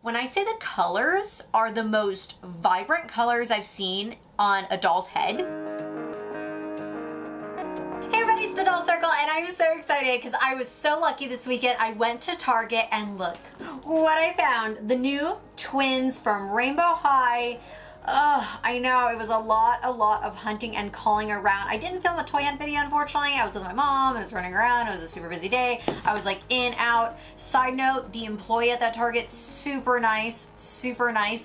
When I say the colors are the most vibrant colors I've seen on a doll's head. Hey everybody, it's the Doll Circle and I'm so excited because I was so lucky this weekend. I went to Target and look what I found. The new twins from Rainbow High. I know it was a lot of hunting and calling around. I didn't film a toy hunt video, unfortunately. I was with my mom and I was running around. It was a super busy day. I was like in, out. Side note, the employee at that Target, super nice,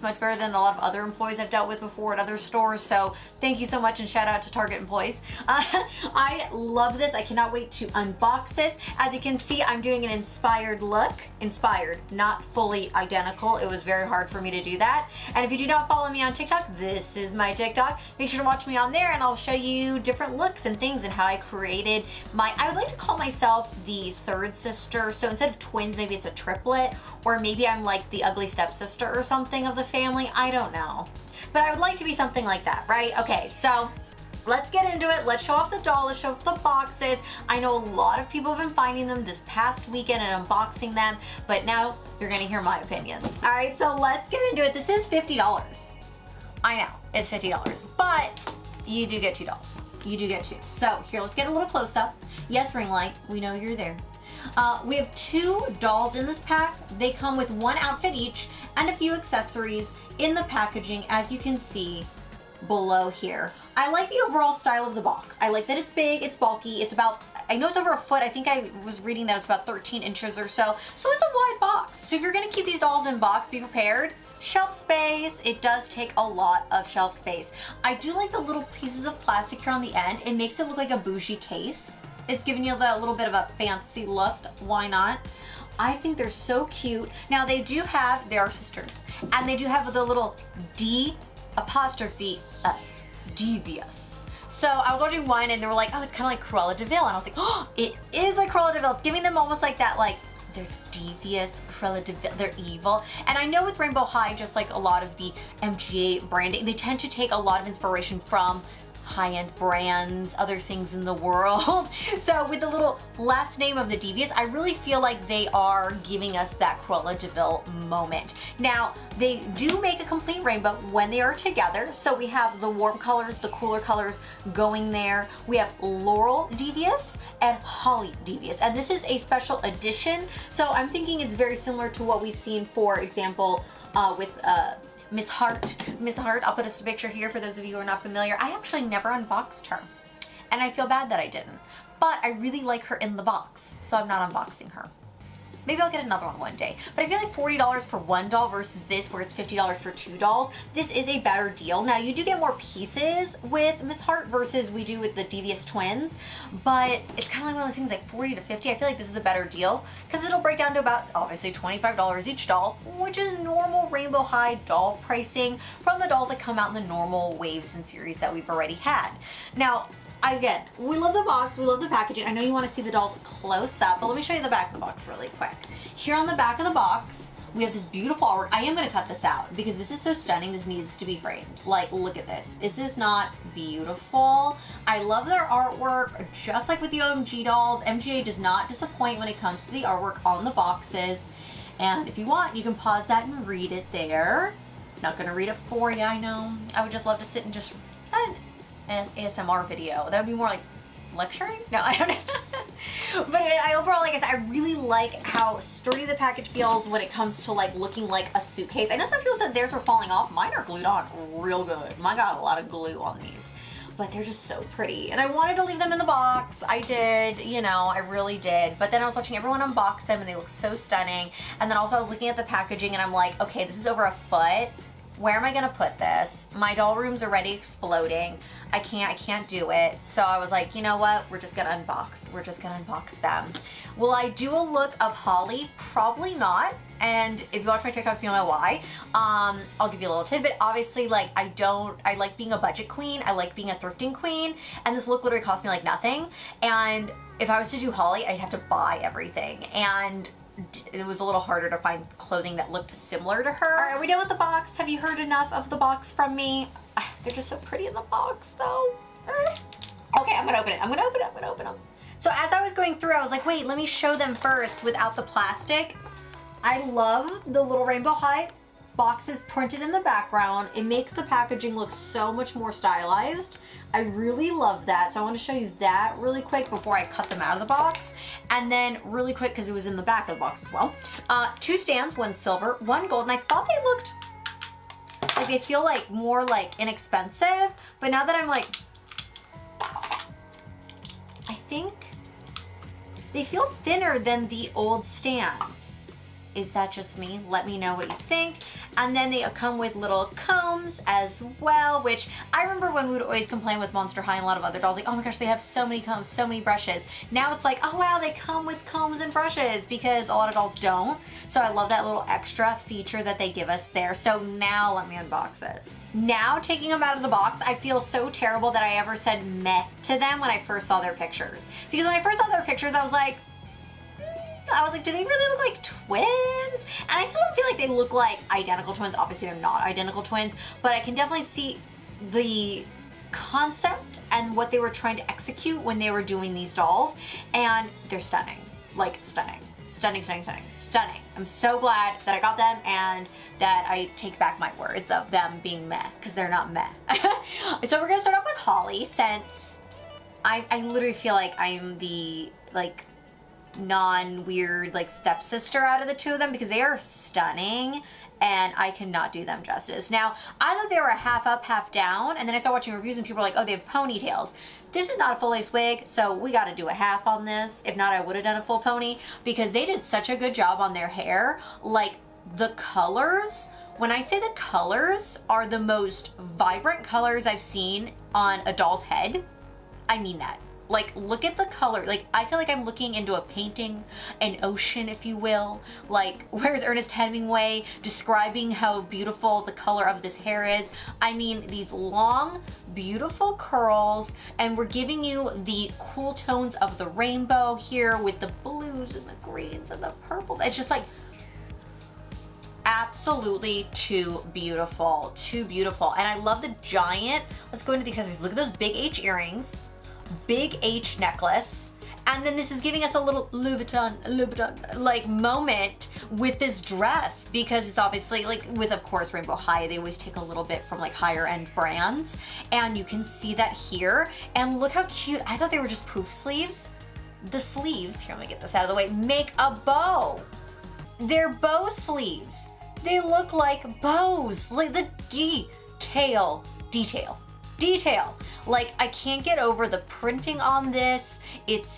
much better than a lot of other employees I've dealt with before at other stores. So thank you so much and shout out to Target employees. I love this. I cannot wait to unbox this. As you can see, I'm doing an inspired look. Inspired, not fully identical. It was very hard for me to do that. And if you do not follow me on TikTok, this is my TikTok. Make sure to watch me on there and I'll show you different looks and things and how I created my, I would like to call myself the third sister. So instead of twins, maybe it's a triplet, or maybe I'm like the ugly stepsister or something of the family. I don't know. But I would like to be something like that, right? Okay, so let's get into it. Let's show off the doll. Let's show off the boxes. I know a lot of people have been finding them this past weekend and unboxing them, but now you're gonna hear my opinions. All right, so let's get into it. This is $50. I know, it's $50, but you do get two dolls. You do get two. So here, let's get a little close up. Yes, ring light, we know you're there. We have two dolls in this pack. They come with one outfit each and a few accessories in the packaging, as you can see below here. I like the overall style of the box. I like that it's big, it's bulky, it's about, I know it's over a foot. I think I was reading that it's about 13 inches or so. So it's a wide box. So if you're gonna keep these dolls in box, be prepared. Shelf space, it does take a lot of shelf space. I do like the little pieces of plastic here on the end. It makes it look like a bougie case. It's giving you that little bit of a fancy look. Why not? I think they're so cute. Now they do have, they are sisters, and they do have the little D apostrophe S, devious. So I was watching one and they were like, oh, it's kind of like Cruella de Vil. And I was like, oh, it is like Cruella de Vil. It's giving them almost like that, like, they're devious, Cruella de Vil, they're evil. And I know with Rainbow High, just like a lot of the MGA branding, they tend to take a lot of inspiration from high-end brands, other things in the world. So with the little last name of the Devious, I really feel like they are giving us that Cruella de Vil moment. Now, they do make a complete rainbow when they are together. So we have the warm colors, the cooler colors going there. We have Laurel Devious and Holly Devious. And this is a special edition. So I'm thinking it's very similar to what we've seen, for example, with Miss Hart. Miss Hart, I'll put a picture here for those of you who are not familiar. I actually never unboxed her, and I feel bad that I didn't. But I really like her in the box, so I'm not unboxing her. Maybe I'll get another one day. But I feel like $40 for one doll versus this, where it's $50 for two dolls, this is a better deal. Now, you do get more pieces with Miss Hart versus we do with the Devious twins, but it's kind of like one of those things like 40 to 50. I feel like this is a better deal because it'll break down to about, obviously, $25 each doll, which is normal Rainbow High doll pricing from the dolls that come out in the normal waves and series that we've already had. Now, again, we love the box, we love the packaging. I know you want to see the dolls close up, but let me show you the back of the box really quick. Here on the back of the box, we have this beautiful artwork. I am going to cut this out because this is so stunning. This needs to be framed. Like, look at this. Is this not beautiful? I love their artwork, just like with the OMG dolls. MGA does not disappoint when it comes to the artwork on the boxes. And if you want, you can pause that and read it there. Not going to read it for you, I know. I would just love to sit and just an ASMR video. That would be more like lecturing? No, I don't know. But I overall, like I said, I really like how sturdy the package feels when it comes to like looking like a suitcase. I know some people said theirs were falling off. Mine are glued on real good. Mine got a lot of glue on these, but they're just so pretty. And I wanted to leave them in the box. I did, you know, I really did. But then I was watching everyone unbox them and they look so stunning. And then also I was looking at the packaging and I'm like, okay, this is over a foot. Where am I gonna put this? My doll room's already exploding. I can't do it. So I was like, you know what? We're just gonna unbox. We're just gonna unbox them. Will I do a look of Holly? Probably not. And if you watch my TikToks, you'll know why. I'll give you a little tidbit. Obviously, like, I like being a budget queen. I like being a thrifting queen. And this look literally cost me like nothing. And if I was to do Holly, I'd have to buy everything. And it was a little harder to find clothing that looked similar to her. All right, are we done with the box? Have you heard enough of the box from me? They're just so pretty in the box though. Okay, I'm gonna open it. I'm gonna open them. So as I was going through, I was like, wait, let me show them first without the plastic. I love the little Rainbow High boxes printed in the background. It makes the packaging look so much more stylized. I really love that. So I want to show you that really quick before I cut them out of the box. And then really quick, because it was in the back of the box as well. 2 stands, 1 silver, 1 gold. And I thought they looked like they feel like more like inexpensive. But now that I'm like, I think they feel thinner than the old stands. Is that just me? Let me know what you think. And then they come with little combs as well, which I remember when we would always complain with Monster High and a lot of other dolls, like, oh my gosh, they have so many combs, so many brushes. Now it's like, oh wow, they come with combs and brushes, because a lot of dolls don't. So I love that little extra feature that they give us there. So now let me unbox it. Now taking them out of the box, I feel so terrible that I ever said meh to them when I first saw their pictures. Because when I first saw their pictures, I was like, do they really look like twins? And I still don't feel like they look like identical twins. Obviously, they're not identical twins, but I can definitely see the concept and what they were trying to execute when they were doing these dolls. And they're stunning. Like, stunning. Stunning, stunning, stunning, stunning. I'm so glad that I got them and that I take back my words of them being meh, because they're not meh. So we're gonna start off with Holly, since I literally feel like I'm the, like, non-weird like stepsister out of the 2 of them, because they are stunning and I cannot do them justice. Now, I thought they were half up, half down, and then I started watching reviews and people were like, oh, they have ponytails. This is not a full lace wig, so we got to do a half on this. If not, I would have done a full pony, because they did such a good job on their hair. Like, the colors, when I say the colors are the most vibrant colors I've seen on a doll's head, I mean that. Like, look at the color. Like, I feel like I'm looking into a painting, an ocean, if you will. Like, where's Ernest Hemingway describing how beautiful the color of this hair is? I mean, these long, beautiful curls, and we're giving you the cool tones of the rainbow here with the blues and the greens and the purples. It's just like, absolutely too beautiful, too beautiful. And I love the giant, let's go into the accessories. Look at those big H earrings. Big H necklace, and then this is giving us a little Louis Vuitton like moment with this dress, because it's obviously like with, of course, Rainbow High, they always take a little bit from like higher end brands, and you can see that here. And look how cute. I thought they were just poof sleeves. The sleeves, here, let me get this out of the way, make a bow. They're bow sleeves. They look like bows. Like the detail. Like, I can't get over the printing on this. It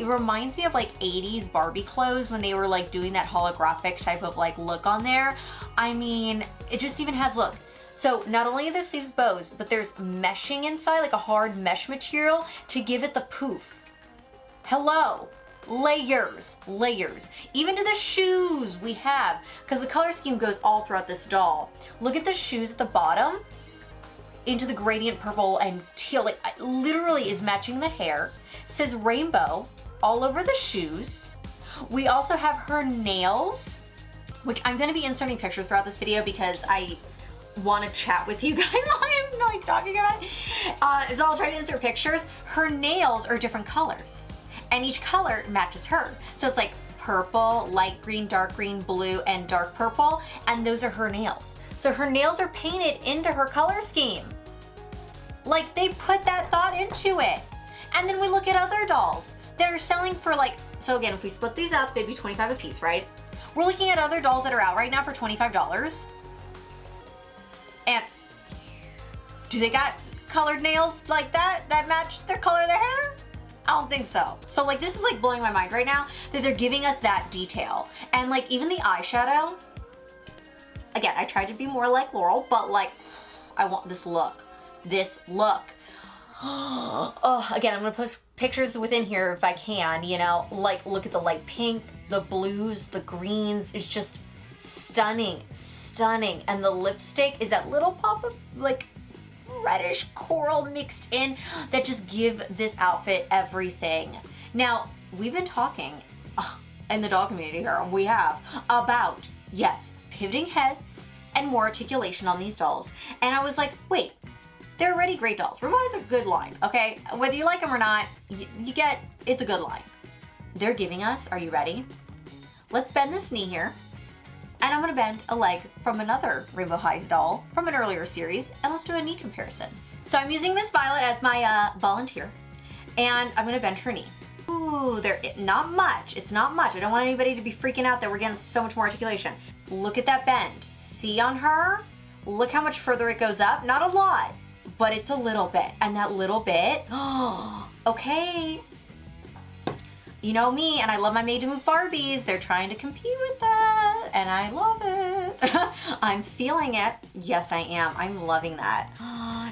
reminds me of like 80s Barbie clothes when they were like doing that holographic type of like look on there. I mean, it just even has, look. So not only are the sleeves bows, but there's meshing inside, like a hard mesh material to give it the poof. Hello. Layers. Even to the shoes we have, because the color scheme goes all throughout this doll. Look at the shoes at the bottom. Into the gradient purple and teal, like literally is matching the hair. Says rainbow all over the shoes. We also have her nails, which I'm gonna be inserting pictures throughout this video because I want to chat with you guys while I'm like talking about it. So I'll try to insert pictures. Her nails are different colors, and each color matches her. So it's like purple, light green, dark green, blue, and dark purple, and those are her nails. So her nails are painted into her color scheme. Like, they put that thought into it. And then we look at other dolls that are selling for like, so again, if we split these up, they'd be $25 a piece, right? We're looking at other dolls that are out right now for $25. And do they got colored nails like that match their color of their hair? I don't think so. So like, this is like blowing my mind right now that they're giving us that detail. And like, even the eyeshadow, again, I tried to be more like Laurel, but like, I want this look. Oh, again, I'm gonna post pictures within here if I can, you know, like look at the light pink, the blues, the greens. It's just stunning. And the lipstick is that little pop of like reddish coral mixed in that just give this outfit everything. Now, we've been talking in the doll community here, we have about, yes, pivoting heads and more articulation on these dolls. And I was like, wait, they're already great dolls. Rainbow is a good line, okay? Whether you like them or not, you get, it's a good line. They're giving us, are you ready? let's bend this knee here. And I'm gonna bend a leg from another Rainbow High doll from an earlier series, and let's do a knee comparison. So I'm using Miss Violet as my volunteer, and I'm gonna bend her knee. Ooh, not much, it's not much. I don't want anybody to be freaking out that we're getting so much more articulation. Look at that bend. See on her? Look how much further it goes up. Not a lot, but it's a little bit. And that little bit, oh, okay. You know me, and I love my Made to Move Barbies. They're trying to compete with that, and I love it. I'm feeling it. Yes, I am. I'm loving that.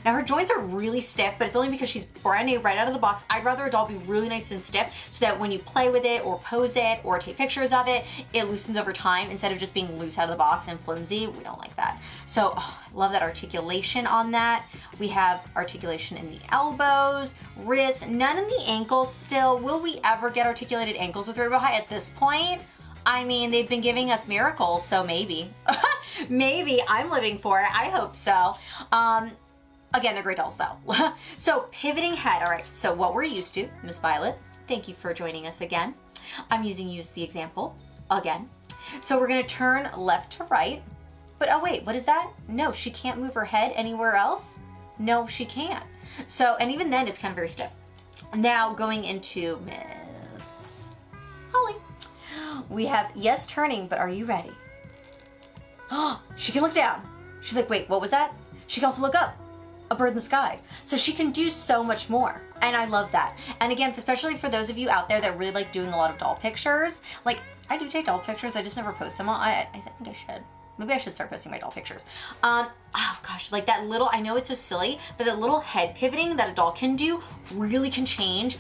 Now her joints are really stiff, but it's only because she's brand new right out of the box. I'd rather a doll be really nice and stiff so that when you play with it or pose it or take pictures of it, it loosens over time instead of just being loose out of the box and flimsy. We don't like that. So I love that articulation on that. We have articulation in the elbows, wrists, none in the ankles still. Will we ever get articulated ankles with Rainbow High at this point? I mean, they've been giving us miracles, so maybe. Maybe. I'm living for it. I hope so. Again, they're great dolls though. So pivoting head. All right, so what we're used to, Miss Violet, thank you for joining us again. I'm using you as the example again. So we're gonna turn left to right, but oh wait, what is that? No, she can't move her head anywhere else. No, she can't. So, and even then it's kind of very stiff. Now going into Miss Holly. We have yes turning, but are you ready? Oh, she can look down. She's like, wait, what was that? She can also look up. A bird in the sky. So she can do so much more. And I love that. And again, especially for those of you out there that really like doing a lot of doll pictures, like I do take doll pictures, I just never post them all. I think I should. Maybe I should start posting my doll pictures. Oh gosh, like that little, I know it's so silly, but that little head pivoting that a doll can do really can change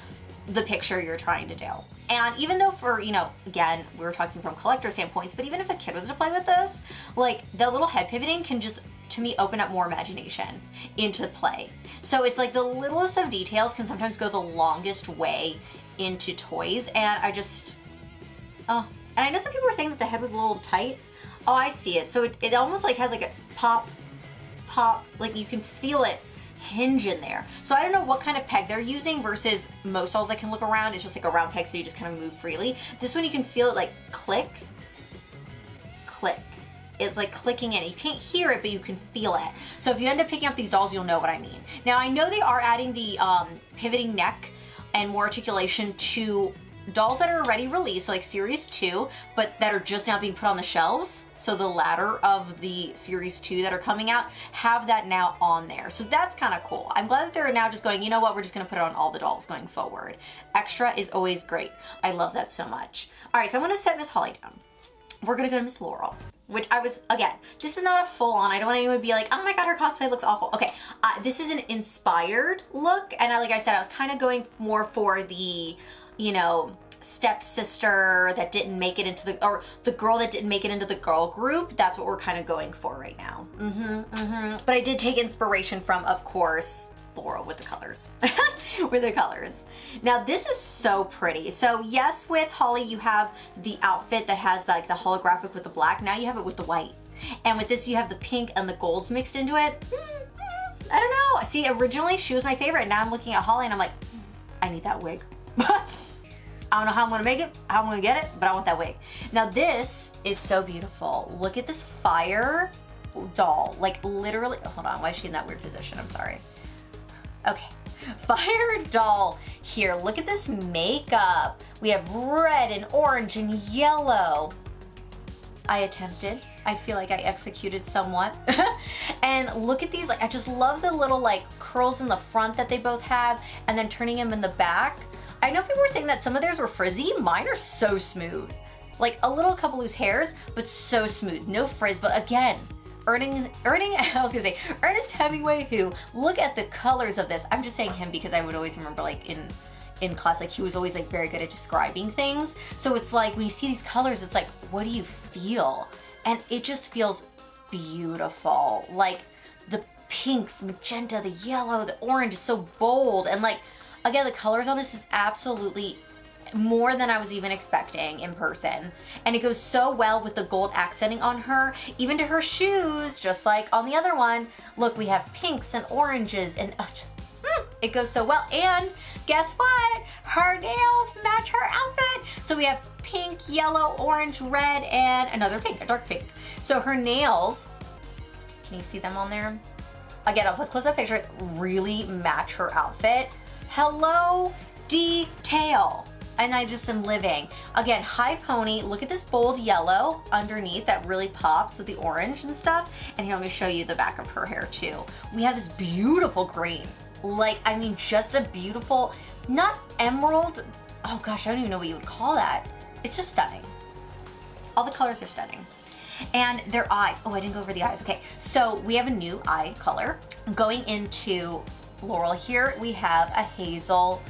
the picture you're trying to do. And even though for, you know, again, we were talking from collector standpoints, but even if a kid was to play with this, like the little head pivoting can just, to me, open up more imagination into play. So it's like the littlest of details can sometimes go the longest way into toys. And I just, and I know some people were saying that the head was a little tight. Oh, I see it. So it almost like has like a pop, like you can feel it hinge in there. So I don't know what kind of peg they're using versus most dolls that can look around. It's just like a round peg so you just kind of move freely. This one you can feel it like click, click. It's like clicking in. You can't hear it, but you can feel it. So if you end up picking up these dolls, you'll know what I mean. Now I know they are adding the pivoting neck and more articulation to dolls that are already released, so like series 2, but that are just now being put on the shelves. So the latter of the series 2 that are coming out have that now on there. So that's kind of cool. I'm glad that they're now just going, you know what, we're just gonna put it on all the dolls going forward. Extra is always great. I love that so much. All right, so I'm gonna set Miss Holly down. We're gonna go to Miss Laurel, which I was, again, this is not a full on, I don't want anyone to be like, oh my God, her cosplay looks awful. Okay, this is an inspired look. And like I said, I was kind of going more for the, you know, stepsister that didn't make it into the, or the girl that didn't make it into the girl group. That's what we're kind of going for right now. But I did take inspiration from, of course, Laurel with the colors. With the colors. Now this is so pretty. So yes, with Holly you have the outfit that has like the holographic with the black. Now you have it with the white. And with this you have the pink and the golds mixed into it. I don't know. See, originally she was my favorite. Now I'm looking at Holly and I'm like, I need that wig. I don't know how I'm gonna make it, how I'm gonna get it, but I want that wig. Now this is so beautiful. Look at this fire doll. Like literally, hold on, why is she in that weird position? I'm sorry. Okay, fire doll here. Look at this makeup. We have red and orange and yellow. I attempted. I feel like I executed somewhat. And look at these, like I just love the little like curls in the front that they both have and then turning them in the back. I know people were saying that some of theirs were frizzy. Mine are so smooth. Like a little couple loose hairs, but so smooth. No frizz, but again, I was gonna say, Ernest Hemingway who, look at the colors of this. I'm just saying him because I would always remember like in class, like he was always like very good at describing things. So it's like when you see these colors, it's like, what do you feel? And it just feels beautiful. Like the pinks, magenta, the yellow, the orange is so bold. And like, again, the colors on this is absolutely more than I was even expecting in person. And it goes so well with the gold accenting on her, even to her shoes, just like on the other one. Look, we have pinks and oranges and just, It goes so well. And guess what? Her nails match her outfit. So we have pink, yellow, orange, red, and another pink, a dark pink. So her nails, can you see them on there? Again, I'll post close-up picture, really match her outfit. Hello, detail. And I just am living. Again, high pony, look at this bold yellow underneath that really pops with the orange and stuff. And here, let me show you the back of her hair too. We have this beautiful green. Like, I mean, just a beautiful, not emerald. Oh gosh, I don't even know what you would call that. It's just stunning. All the colors are stunning. And their eyes, oh, I didn't go over the eyes. Okay, so we have a new eye color. Going into Laurel here, we have a hazel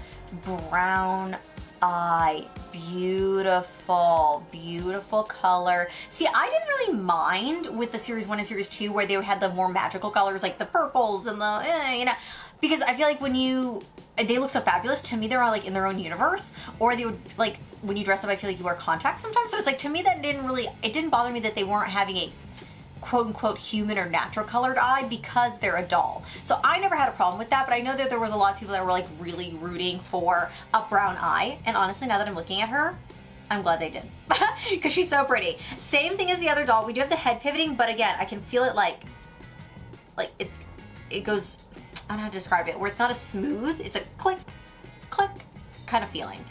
brown eye. Beautiful, beautiful color. See, I didn't really mind with the series 1 and series 2 where they had the more magical colors like the purples and the, you know, because I feel like when they look so fabulous, to me they're all like in their own universe, or they would like, when you dress up, I feel like you wear contacts sometimes. So it's like, to me that it didn't bother me that they weren't having a quote unquote human or natural colored eye because they're a doll. So I never had a problem with that, but I know that there was a lot of people that were like really rooting for a brown eye. And honestly, now that I'm looking at her, I'm glad they did because she's so pretty. Same thing as the other doll. We do have the head pivoting, but again, I can feel it like it goes, I don't know how to describe it, where it's not a smooth, it's a click, click kind of feeling.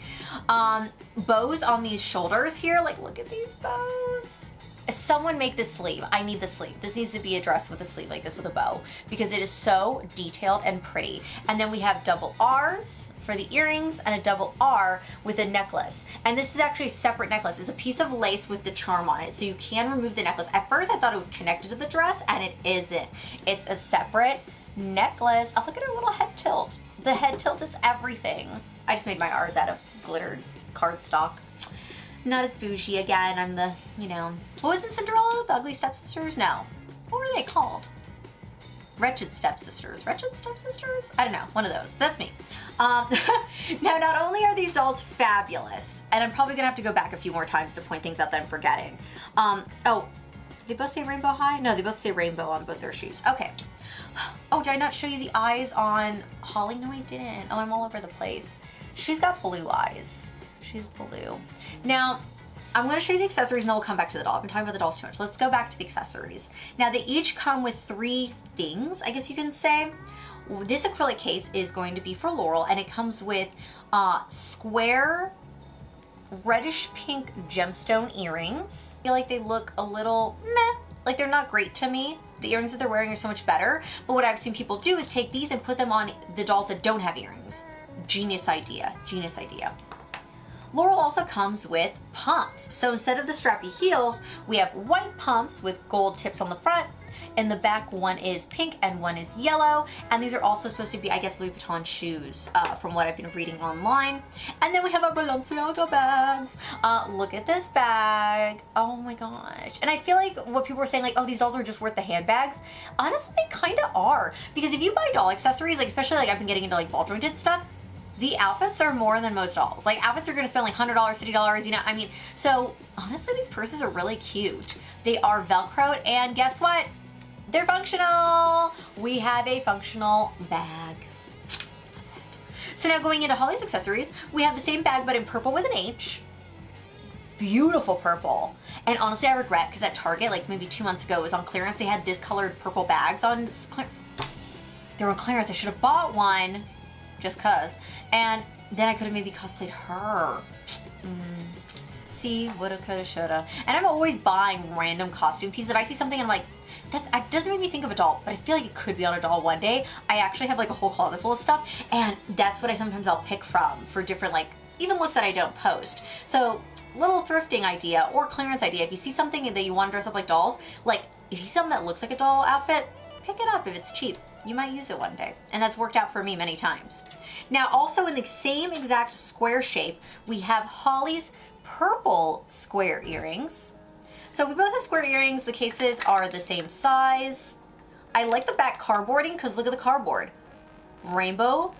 Bows on these shoulders here, like look at these bows. Someone make this sleeve. I need the sleeve. This needs to be a dress with a sleeve like this with a bow because it is so detailed and pretty. And then we have double R's for the earrings and a double R with a necklace. And this is actually a separate necklace. It's a piece of lace with the charm on it, so you can remove the necklace. At first I thought it was connected to the dress, and it isn't. It's a separate necklace. Oh, look at her little head tilt. The head tilt is everything. I just made my R's out of glittered cardstock. Not as bougie again. I'm the, you know, what was it, Cinderella? The Ugly Stepsisters? No. What were they called? Wretched Stepsisters. Wretched Stepsisters? I don't know. One of those. That's me. Now, not only are these dolls fabulous, and I'm probably going to have to go back a few more times to point things out that I'm forgetting. Oh, did they both say Rainbow High? No, they both say Rainbow on both their shoes. Okay. Oh, did I not show you the eyes on Holly? No, I didn't. Oh, I'm all over the place. She's got blue eyes. She's blue. Now, I'm going to show you the accessories and then we'll come back to the doll. I've been talking about the dolls too much. Let's go back to the accessories. Now, they each come with 3 things, I guess you can say. This acrylic case is going to be for Laurel, and it comes with square reddish pink gemstone earrings. I feel like they look a little meh, like they're not great to me. The earrings that they're wearing are so much better, but what I've seen people do is take these and put them on the dolls that don't have earrings. Genius idea, genius idea. Laurel also comes with pumps. So instead of the strappy heels, we have white pumps with gold tips on the front. In the back, one is pink and one is yellow. And these are also supposed to be, I guess, Louis Vuitton shoes from what I've been reading online. And then we have our Balenciaga bags. Look at this bag. Oh my gosh. And I feel like what people were saying, like, oh, these dolls are just worth the handbags. Honestly, they kind of are. Because if you buy doll accessories, like especially like I've been getting into like ball jointed stuff, the outfits are more than most dolls. Like outfits are gonna spend like $100, $50, you know, I mean, so honestly, these purses are really cute. They are Velcroed, and guess what? They're functional. We have a functional bag. So now going into Holly's accessories, we have the same bag, but in purple with an H. Beautiful purple. And honestly, I regret, because at Target, like maybe 2 months ago, it was on clearance. They had this colored purple bags on, they were on clearance. I should have bought one, just cause. And then I could have maybe cosplayed her. See, woulda, coulda, shoulda. And I'm always buying random costume pieces. If I see something and I'm like, that doesn't make me think of a doll, but I feel like it could be on a doll one day. I actually have like a whole closet full of stuff, and that's what I'll pick from for different, like, even looks that I don't post. So, little thrifting idea or clearance idea. If you see something that you want to dress up like dolls, like if you see something that looks like a doll outfit, pick it up if it's cheap. You might use it one day. And that's worked out for me many times. Now, also in the same exact square shape, we have Holly's purple square earrings. So we both have square earrings. The cases are the same size. I like the back cardboarding because look at the cardboard. Rainbow,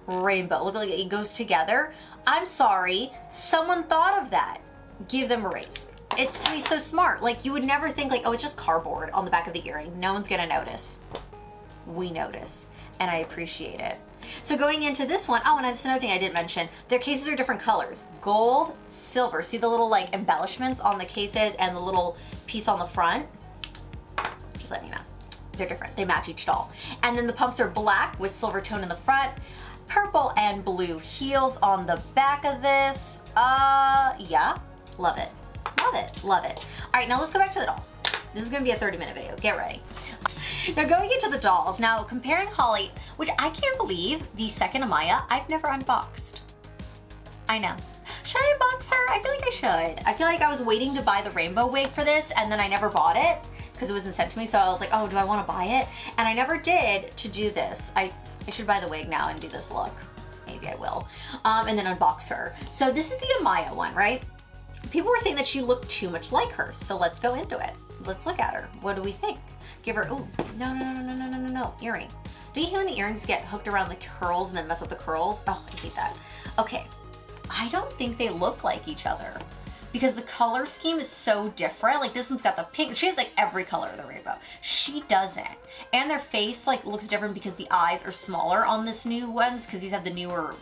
rainbow. Look, like it goes together. I'm sorry, someone thought of that. Give them a raise. It's to me so smart. Like you would never think like, oh, it's just cardboard on the back of the earring. No one's gonna notice. We notice, and I appreciate it. So going into this one, oh, and that's another thing I didn't mention. Their cases are different colors. Gold, silver. See the little like embellishments on the cases and the little piece on the front? Just letting you know. They're different. They match each doll. And then the pumps are black with silver tone in the front, purple and blue heels on the back of this. Yeah, love it. Love it, love it. All right, now let's go back to the dolls. This is gonna be a 30-minute video, get ready. Now going into the dolls, now comparing Holly, which I can't believe the second Amaya, I've never unboxed. I know. Should I unbox her? I feel like I should. I feel like I was waiting to buy the rainbow wig for this and then I never bought it because it wasn't sent to me. So I was like, oh, do I wanna buy it? And I never did to do this. I should buy the wig now and do this look. Maybe I will. And then unbox her. So this is the Amaya one, right? People were saying that she looked too much like her. So let's go into it. Let's look at her. What do we think? Give her, oh, no, earring. Do you hate when the earrings get hooked around the curls and then mess up the curls? Oh, I hate that. Okay, I don't think they look like each other because the color scheme is so different. Like this one's got the pink, she has like every color of the rainbow. She doesn't. And their face like looks different because the eyes are smaller on this new ones because these have the newer.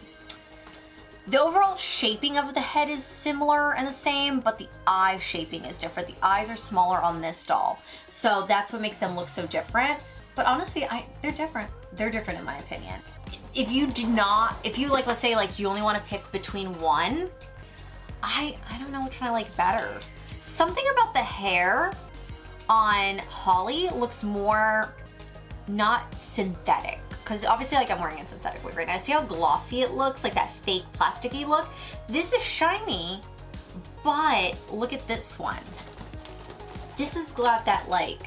The overall shaping of the head is similar and the same, but the eye shaping is different. The eyes are smaller on this doll. So that's what makes them look so different. But honestly, they're different. They're different in my opinion. If you like, let's say like you only want to pick between one, I don't know which one I like better. Something about the hair on Holly looks more not synthetic. Because obviously like I'm wearing a synthetic wig right now. See how glossy it looks, like that fake plasticky look? This is shiny, but look at this one. This has got that like,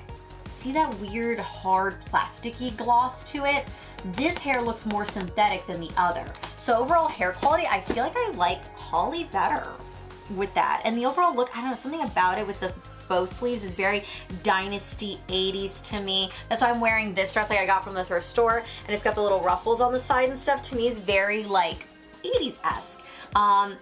see that weird hard plasticky gloss to it? This hair looks more synthetic than the other. So overall hair quality, I feel like I like Holly better with that. And the overall look, I don't know, something about it with the bow sleeves is very Dynasty 80s to me. That's why I'm wearing this dress like I got from the thrift store, and it's got the little ruffles on the side and stuff. To me, it's very like 80s-esque. I'm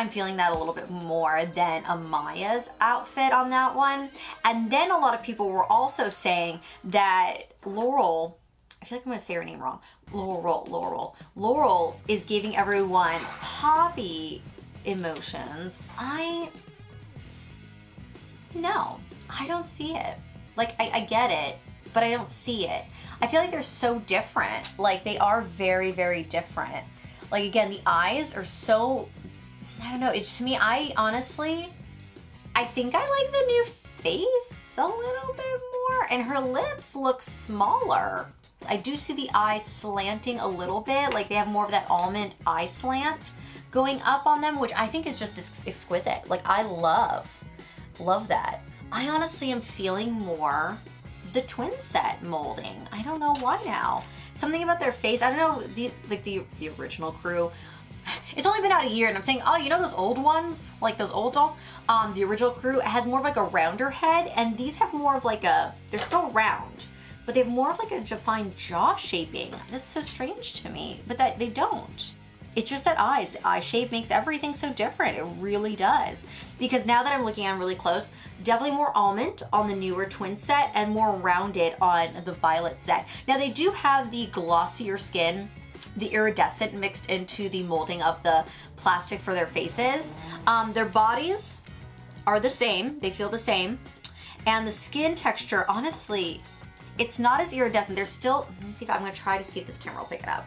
feeling that a little bit more than Amaya's outfit on that one. And then a lot of people were also saying that Laurel, I feel like I'm gonna say her name wrong. Laurel is giving everyone Poppy emotions. No, I don't see it. Like, I get it, but I don't see it. I feel like they're so different. Like, they are very, very different. Like, again, the eyes are so, I don't know, to me, I think I like the new face a little bit more, and her lips look smaller. I do see the eyes slanting a little bit, like they have more of that almond eye slant going up on them, which I think is just exquisite. Like, I love that. I honestly am feeling more the twin set molding. I don't know why now. Something about their face, I don't know, the original crew. It's only been out a year and I'm saying, oh, you know those old ones? Like those old dolls? The original crew has more of like a rounder head, and these have more of like they're still round, but they have more of like a defined jaw shaping. That's so strange to me, but that they don't. It's just that eyes. The eye shape makes everything so different. It really does. Because now that I'm looking at them really close, definitely more almond on the newer twin set and more rounded on the violet set. Now they do have the glossier skin, the iridescent mixed into the molding of the plastic for their faces. Their bodies are the same. They feel the same. And the skin texture, honestly, it's not as iridescent. They're still, let me see if I'm gonna try to see if this camera will pick it up.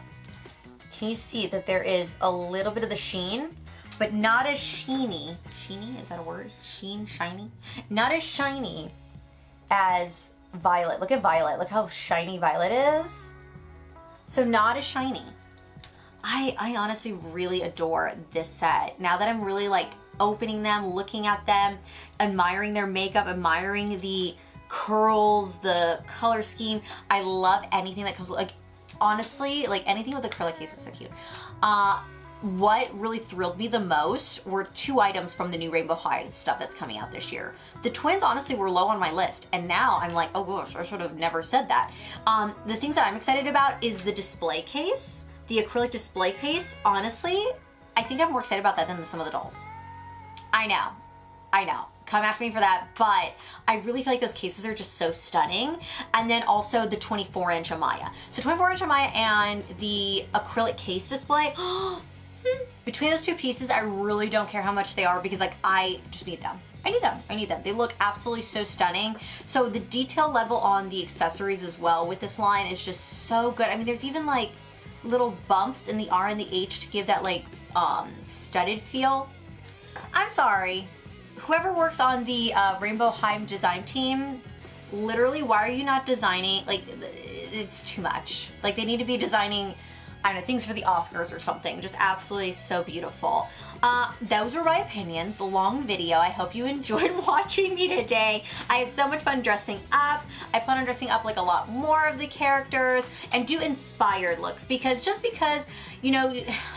Can you see that there is a little bit of the sheen, but not as sheeny. Sheeny, is that a word? Shiny? Not as shiny as Violet. Look at Violet, look how shiny Violet is. So not as shiny. I honestly really adore this set. Now that I'm really like opening them, looking at them, admiring their makeup, admiring the curls, the color scheme. I love anything that comes like, honestly, like anything with acrylic case is so cute. What really thrilled me the most were two items from the new Rainbow High stuff that's coming out this year. The twins honestly were low on my list, and now I'm like, oh gosh, I should have never said that. The things that I'm excited about is the display case, the acrylic display case. Honestly, I think I'm more excited about that than some of the dolls. I know. come after me for that, but I really feel like those cases are just so stunning. And then also the 24-inch Amaya. So 24-inch Amaya and the acrylic case display, between those two pieces, I really don't care how much they are because like I just need them. I need them. They look absolutely so stunning. So the detail level on the accessories as well with this line is just so good. I mean, there's even like little bumps in the R and the H to give that like studded feel. I'm sorry. Whoever works on the Rainbow High design team, literally, why are you not designing, like, it's too much. Like, they need to be designing, I don't know, things for the Oscars or something. Just absolutely so beautiful. Those were my opinions. A long video. I hope you enjoyed watching me today. I had so much fun dressing up. I plan on dressing up like a lot more of the characters and do inspired looks because just because, you know,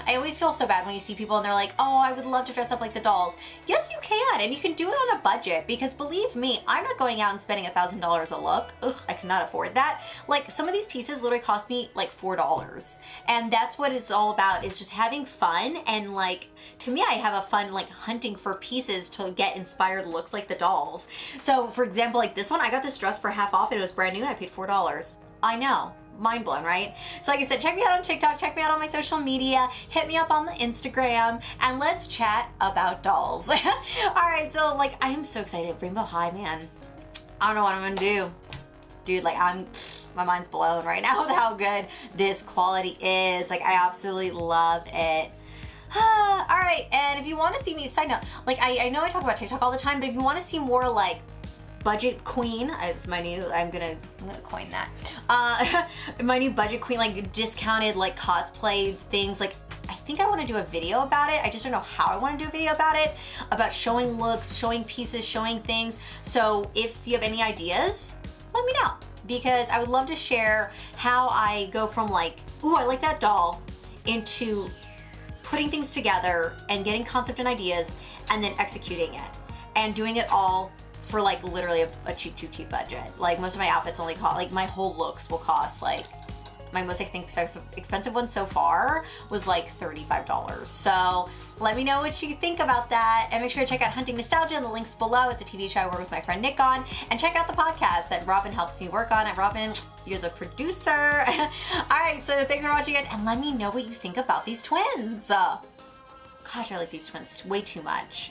I always feel so bad when you see people and they're like, oh, I would love to dress up like the dolls. Yes, you can, and you can do it on a budget because believe me, I'm not going out and spending $1,000 a look. Ugh, I cannot afford that. Like some of these pieces literally cost me like $4. And that's what it's all about, is just having fun. And like, to me, I have a fun like hunting for pieces to get inspired looks like the dolls. So for example, like this one, I got this dress for half off. It was brand new and I paid $4. I know. Mind blown, right? So like I said, check me out on TikTok, check me out on my social media, hit me up on the Instagram, and let's chat about dolls. All right, so like I am so excited. Rainbow High, man. I don't know what I'm gonna do. Dude, like my mind's blown right now with how good this quality is. Like I absolutely love it. All right, and if you want to see me, side note, like I know I talk about TikTok all the time, but if you want to see more like budget queen, it's my new, I'm gonna coin that. My new budget queen, like discounted like cosplay things, like I think I want to do a video about it. I just don't know how I want to do a video about it, about showing looks, showing pieces, showing things. So if you have any ideas, let me know, because I would love to share how I go from like, ooh, I like that doll, into putting things together and getting concept and ideas and then executing it and doing it all for like literally a cheap budget. Like most of my outfits only cost, like my whole looks will cost like, my most I think expensive one so far was like $35. So let me know what you think about that, and make sure to check out Hunting Nostalgia in the links below. It's a TV show I work with my friend Nick on, and check out the podcast that Robin helps me work on. And Robin, you're the producer. All right, so thanks for watching guys, and let me know what you think about these twins. Gosh, I like these twins way too much.